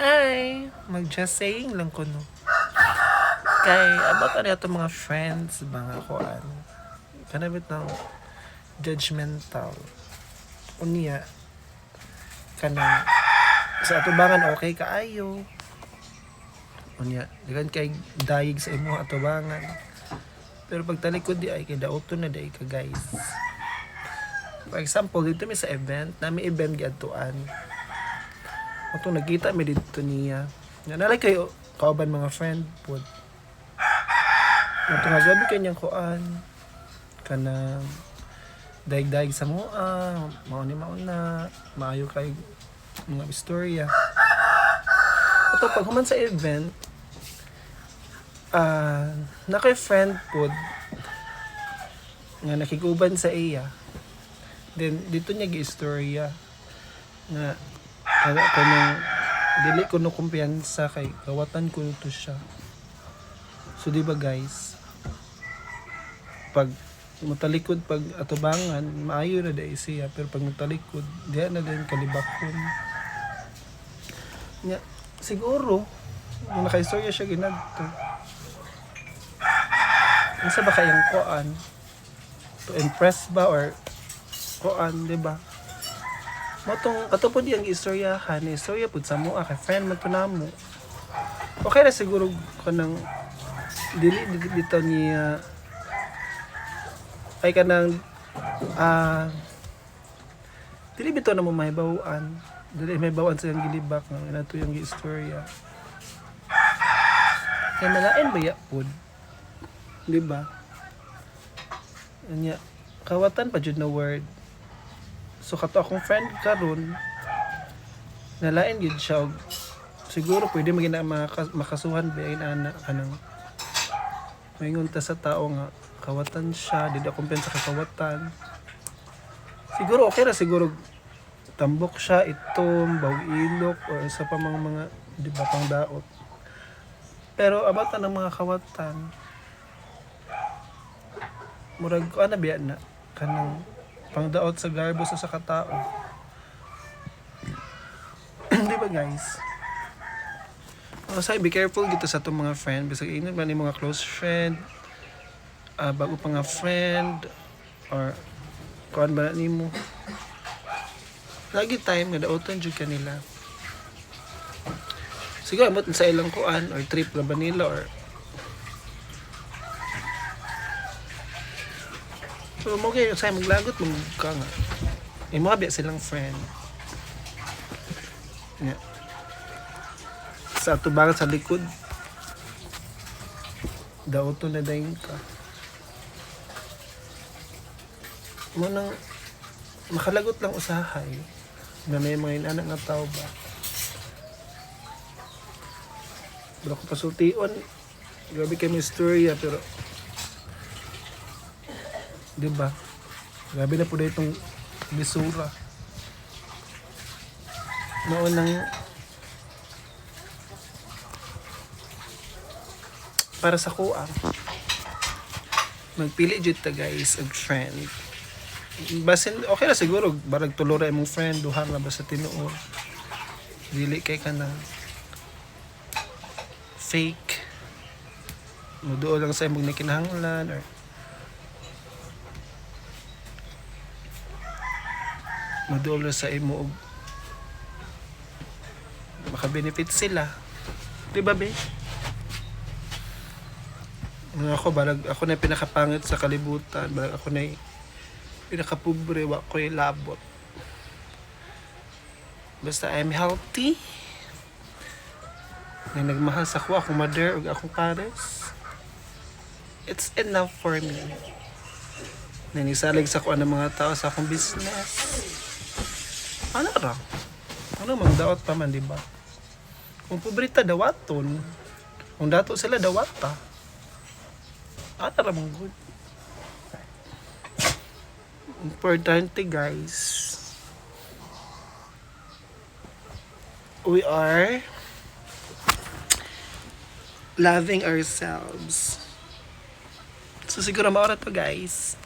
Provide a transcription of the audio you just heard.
Hi! Mag-just saying lang ko, no? Kay, about ano itong mga friends, mga kuan. Kanabit ng judgmental. Unya, kanang, sa atubangan okay kaayo. Unya, dikan kay dayig sa imo atubangan. Pero pag talikod di ay, kay daoto na di ka guys. For example, dito mi sa event, nami event giadtuan. Atong nagkita mi dito niya. Nga nalay kayo kauban mga friend pod. Atong gabi kanyang kuan kanang daig-daig sa mua, mao ni mauna, maayo kay mga istorya. Ato pag human sa event, na kay friend pod nga nakiguban sa iya. Then dito niya gi-istorya nga kaya ko nung dili ko no kumpiyansa kay kawatan ko to siya. So di ba guys, pag mutalikod pag atubangan maayo na dai siya, pero pag mutalikod diha na din kalibakon nya. Siguro nung nakaistorya siya ginadto, unsa ba kayang kuan to impress ba or kuan, di ba? Matong katupod yung istoryahan, istorya pud sa mo kay friend man to namo. Okay ra siguro kanang dili dito niya ay kanang dili bitaw na mo mahibawaan, dili may bawaan sa yung gilibak nga nato yung istorya. Kaya nalain ba ya pod, di ba? Anya kawatan pa jud na word. So kato akong friend karon nalain gid siya og siguro pwede magina makasuhan ba ana kanang maingon ta sa tao nga kawatan siya, di ako kumpiyansa sa kawatan. Siguro okay ra siguro tambok siya, itom, bawg ilok or sa pa mga di ba pang daot. Pero abata ng mga kawatan murag ko ana biya na kanang pangdaot sa garbo sa katao. Di ba guys? Say be careful gito sa itong mga friend. Bisag ingon ba ni mga close friend, bago pa nga friend, or kuan ba ni mo. Lagi time nga daoton jud kanila. Siguro amot sa ilang kuan or trip ra ba nila or so mo kay say maglagot mo ka nga. Imo biya silang friend. Yeah. Sa atubangan sa likod daoto na dayon ka. Mo nang makalagot lang usahay na may mga inanak nga tao ba. Bro ko pasultion, grabe kay istorya pero di ba? Grabe na po na itong bisura. Maunang para sa kuang magpili jud ta guys og friend. Basin okay na siguro barag tulo ra imong friend, duha ra ba sa tinuod. Dili kay kana fake. Muduol lang sa imong nakinahanglan or muduol sa imo og maka-benefit sila. Di ba be? Ako barag ako na pinakapangit sa kalibutan, barag ako na pinakapobre, wa ko'y labot. Basta I'm healthy, na nagmahal sa ko akong mother ug akong pares, it's enough for me. Nanisalig sa ko ang mga tao sa akong business. Ano ra? Ano mang daot pa man, di ba? Kung pobrita dawaton, kung dato sila dawata, ano ra mang good? Importante guys, we are loving ourselves. So siguro maura to guys.